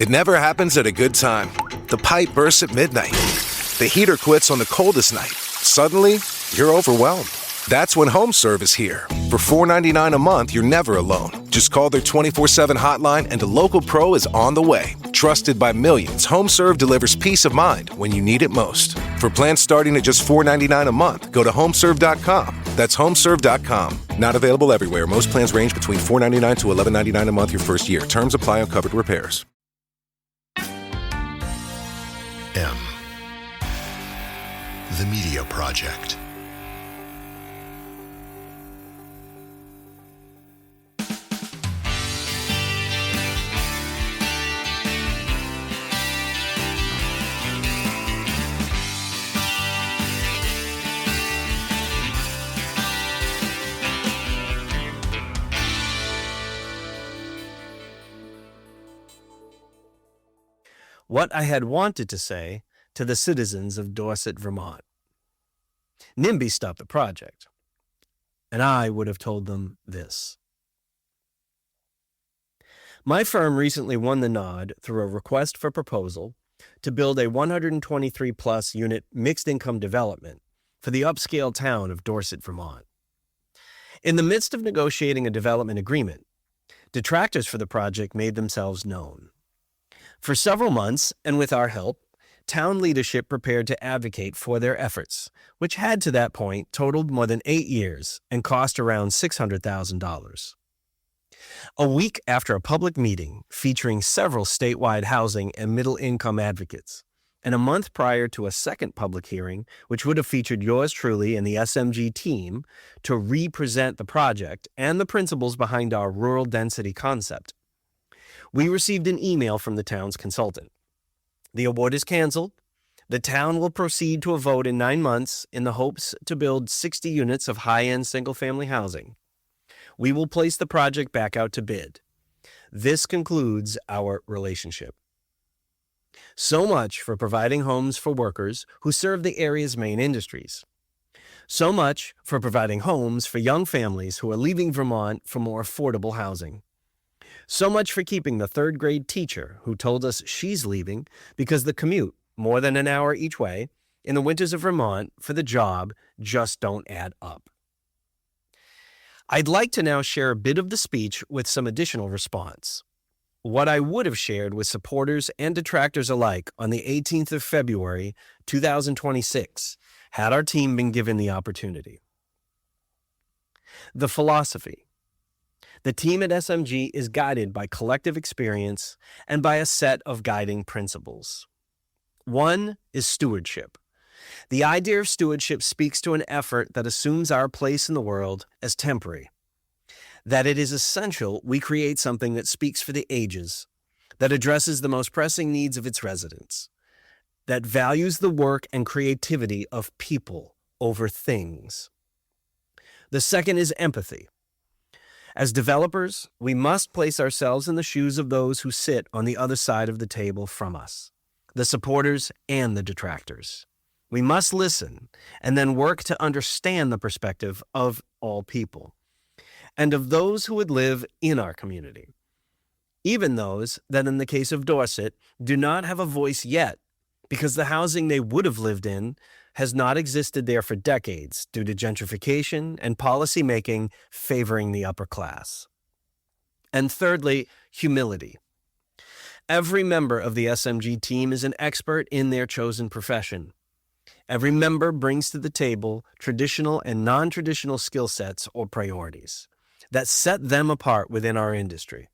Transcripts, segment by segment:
It never happens at a good time. The pipe bursts at midnight. The heater quits on the coldest night. Suddenly, you're overwhelmed. That's when HomeServe is here. For $4.99 a month, you're never alone. Just call their 24/7 hotline and a local pro is on the way. Trusted by millions, HomeServe delivers peace of mind when you need it most. For plans starting at just $4.99 a month, go to homeserve.com. That's homeserve.com. Not available everywhere. Most plans range between $4.99 to $11.99 a month your first year. Terms apply on covered repairs. M. The Media Project. What I had wanted to say to the citizens of Dorset, Vermont. NIMBY stopped the project, and I would have told them this. My firm recently won the nod through a request for proposal to build a 123-plus unit mixed-income development for the upscale town of Dorset, Vermont. In the midst of negotiating a development agreement, detractors for the project made themselves known. For several months, and with our help, town leadership prepared to advocate for their efforts, which had to that point totaled more than 8 years and cost around $600,000. A week after a public meeting featuring several statewide housing and middle-income advocates, and a month prior to a second public hearing, which would have featured yours truly and the SMG team to re-present the project and the principles behind our rural density concept, we received an email from the town's consultant. The award is canceled. The town will proceed to a vote in 9 months in the hopes to build 60 units of high-end single-family housing. We will place the project back out to bid. This concludes our relationship. So much for providing homes for workers who serve the area's main industries. So much for providing homes for young families who are leaving Vermont for more affordable housing. So much for keeping the third-grade teacher who told us she's leaving because the commute, more than an hour each way, in the winters of Vermont for the job just don't add up. I'd like to now share a bit of the speech with some additional response. What I would have shared with supporters and detractors alike on the 18th of February, 2026, had our team been given the opportunity. The philosophy. The team at SMG is guided by collective experience and by a set of guiding principles. One is stewardship. The idea of stewardship speaks to an effort that assumes our place in the world as temporary, that it is essential we create something that speaks for the ages, that addresses the most pressing needs of its residents, that values the work and creativity of people over things. The second is empathy. As developers, we must place ourselves in the shoes of those who sit on the other side of the table from us, the supporters and the detractors. We must listen and then work to understand the perspective of all people and of those who would live in our community, even those that, in the case of Dorset, do not have a voice yet because the housing they would have lived in has not existed there for decades due to gentrification and policy making favoring the upper class. And thirdly, humility. Every member of the SMG team is an expert in their chosen profession. Every member brings to the table traditional and non-traditional skill sets or priorities that set them apart within our industry.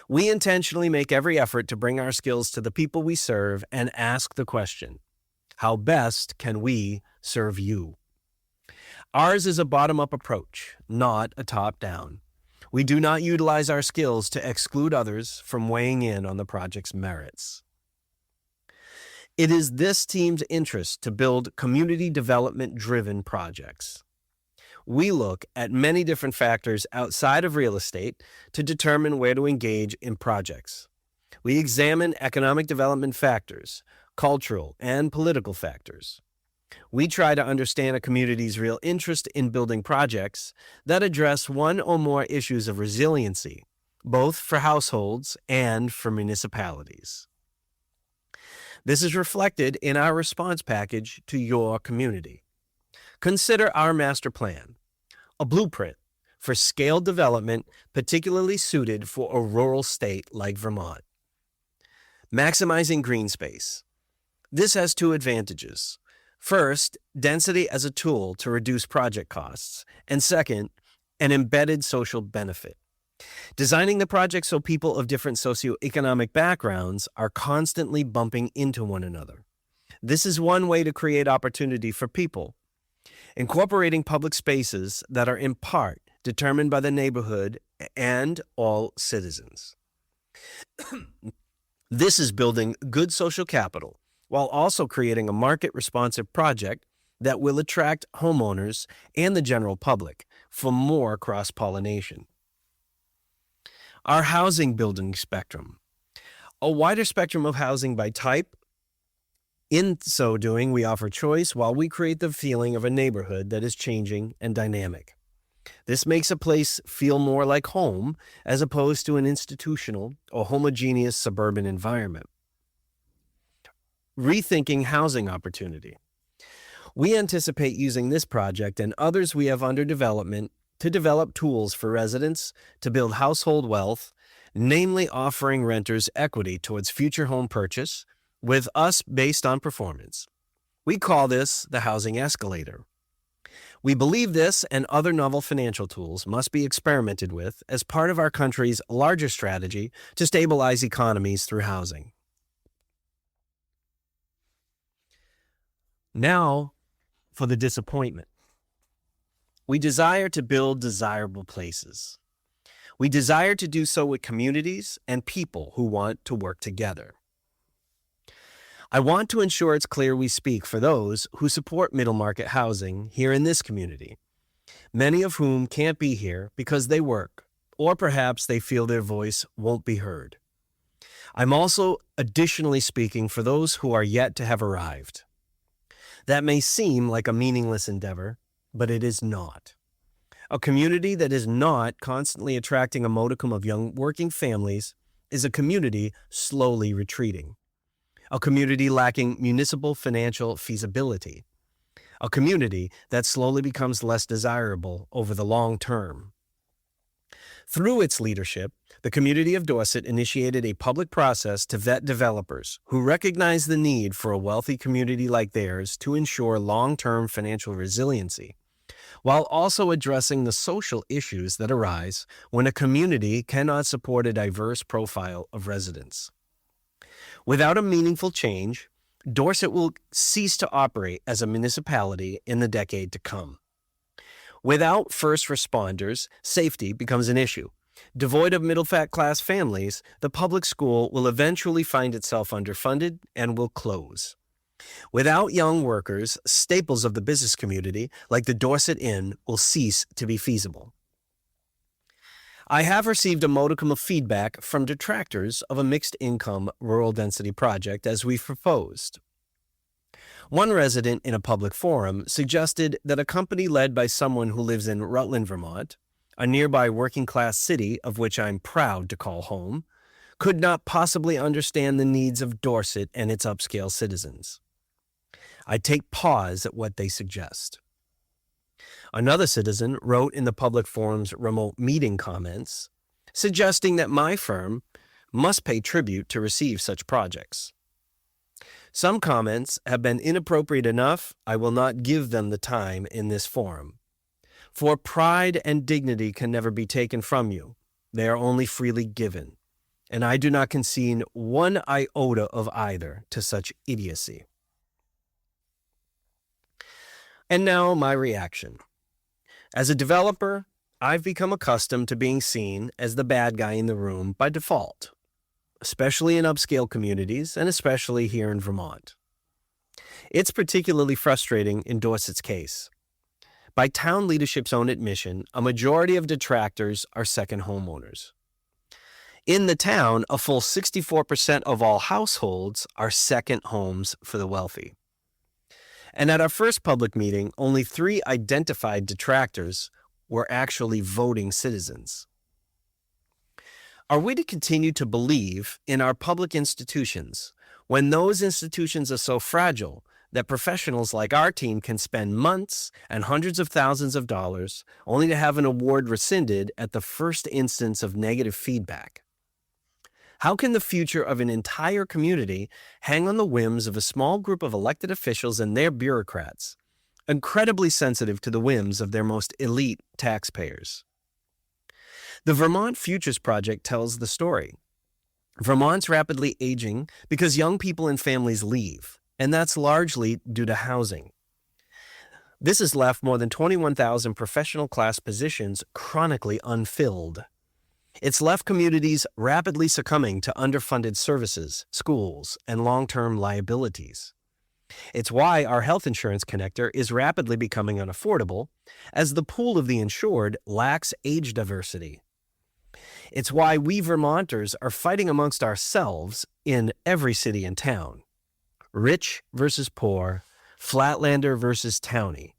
We intentionally make every effort to bring our skills to the people we serve and ask the question, how best can we serve you? Ours is a bottom-up approach, not a top-down. We do not utilize our skills to exclude others from weighing in on the project's merits. It is this team's interest to build community development-driven projects. We look at many different factors outside of real estate to determine where to engage in projects. We examine economic development factors, cultural and political factors. We try to understand a community's real interest in building projects that address one or more issues of resiliency, both for households and for municipalities. This is reflected in our response package to your community. Consider our master plan, a blueprint for scaled development particularly suited for a rural state like Vermont. Maximizing green space. This has two advantages. First, density as a tool to reduce project costs, and second, an embedded social benefit. Designing the project so people of different socioeconomic backgrounds are constantly bumping into one another. This is one way to create opportunity for people. Incorporating public spaces that are in part determined by the neighborhood and all citizens. This is building good social capital while also creating a market-responsive project that will attract homeowners and the general public for more cross-pollination. Our housing building spectrum. A wider spectrum of housing by type. In so doing, we offer choice while we create the feeling of a neighborhood that is changing and dynamic. This makes a place feel more like home as opposed to an institutional or homogeneous suburban environment. Rethinking housing opportunity. We anticipate using this project and others we have under development to develop tools for residents to build household wealth, namely offering renters equity towards future home purchase, with us based on performance. We call this the housing escalator. We believe this and other novel financial tools must be experimented with as part of our country's larger strategy to stabilize economies through housing. Now, for the disappointment. We desire to build desirable places. We desire to do so with communities and people who want to work together. I want to ensure it's clear we speak for those who support middle market housing here in this community, many of whom can't be here because they work, or perhaps they feel their voice won't be heard. I'm also additionally speaking for those who are yet to have arrived. That may seem like a meaningless endeavor, but it is not. A community that is not constantly attracting a modicum of young working families is a community slowly retreating. A community lacking municipal financial feasibility. A community that slowly becomes less desirable over the long term. Through its leadership, the community of Dorset initiated a public process to vet developers who recognize the need for a wealthy community like theirs to ensure long-term financial resiliency, while also addressing the social issues that arise when a community cannot support a diverse profile of residents. Without a meaningful change, Dorset will cease to operate as a municipality in the decade to come. Without first responders, safety becomes an issue. Devoid of middle-class families, the public school will eventually find itself underfunded and will close. Without young workers, staples of the business community, like the Dorset Inn, will cease to be feasible. I have received a modicum of feedback from detractors of a mixed-income rural density project as we've proposed. One resident in a public forum suggested that a company led by someone who lives in Rutland, Vermont, a nearby working-class city of which I'm proud to call home, could not possibly understand the needs of Dorset and its upscale citizens. I take pause at what they suggest. Another citizen wrote in the public forum's remote meeting comments, suggesting that my firm must pay tribute to receive such projects. Some comments have been inappropriate enough, I will not give them the time in this forum. For pride and dignity can never be taken from you. They are only freely given. And I do not concede one iota of either to such idiocy. And now my reaction. As a developer, I've become accustomed to being seen as the bad guy in the room by default, especially in upscale communities and especially here in Vermont. It's particularly frustrating in Dorset's case. By town leadership's own admission, a majority of detractors are second homeowners. In the town, a full 64% of all households are second homes for the wealthy. And at our first public meeting, only 3 identified detractors were actually voting citizens. Are we to continue to believe in our public institutions when those institutions are so fragile that professionals like our team can spend months and hundreds of thousands of dollars only to have an award rescinded at the first instance of negative feedback? How can the future of an entire community hang on the whims of a small group of elected officials and their bureaucrats, incredibly sensitive to the whims of their most elite taxpayers? The Vermont Futures Project tells the story. Vermont's rapidly aging because young people and families leave, and that's largely due to housing. This has left more than 21,000 professional class positions chronically unfilled. It's left communities rapidly succumbing to underfunded services, schools, and long-term liabilities. It's why our health insurance connector is rapidly becoming unaffordable, as the pool of the insured lacks age diversity. It's why we Vermonters are fighting amongst ourselves in every city and town. Rich versus poor, flatlander versus townie.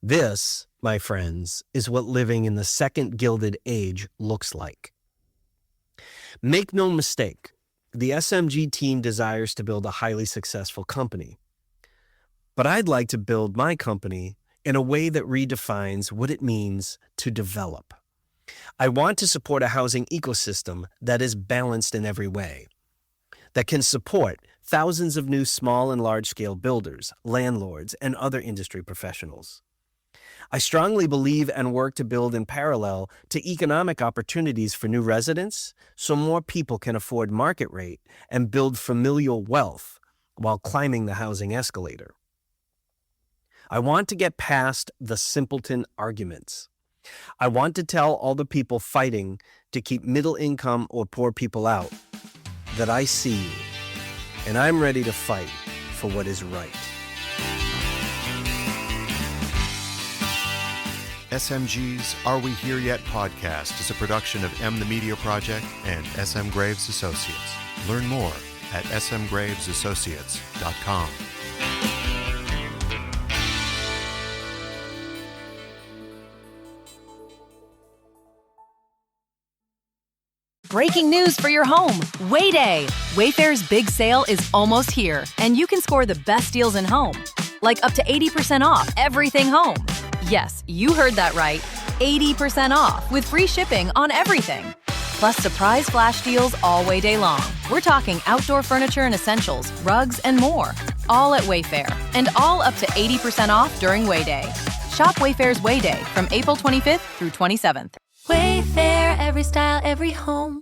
This, my friends, is what living in the second Gilded Age looks like. Make no mistake, the SMG team desires to build a highly successful company. But I'd like to build my company in a way that redefines what it means to develop. I want to support a housing ecosystem that is balanced in every way, that can support thousands of new small and large-scale builders, landlords, and other industry professionals. I strongly believe and work to build in parallel to economic opportunities for new residents so more people can afford market rate and build familial wealth while climbing the housing escalator. I want to get past the simpleton arguments. I want to tell all the people fighting to keep middle income or poor people out that I see you, and I'm ready to fight for what is right. SMG's Are We Here Yet podcast is a production of M the Media Project and SM Graves Associates. Learn more at smgravesassociates.com. Breaking news for your home. Wayday! Wayfair's big sale is almost here, and you can score the best deals in home. Like up to 80% off everything home. Yes, you heard that right. 80% off with free shipping on everything. Plus surprise flash deals all Wayday long. We're talking outdoor furniture and essentials, rugs, and more. All at Wayfair, and all up to 80% off during Wayday. Shop Wayfair's Wayday from April 25th through 27th. Wayfair, every style, every home.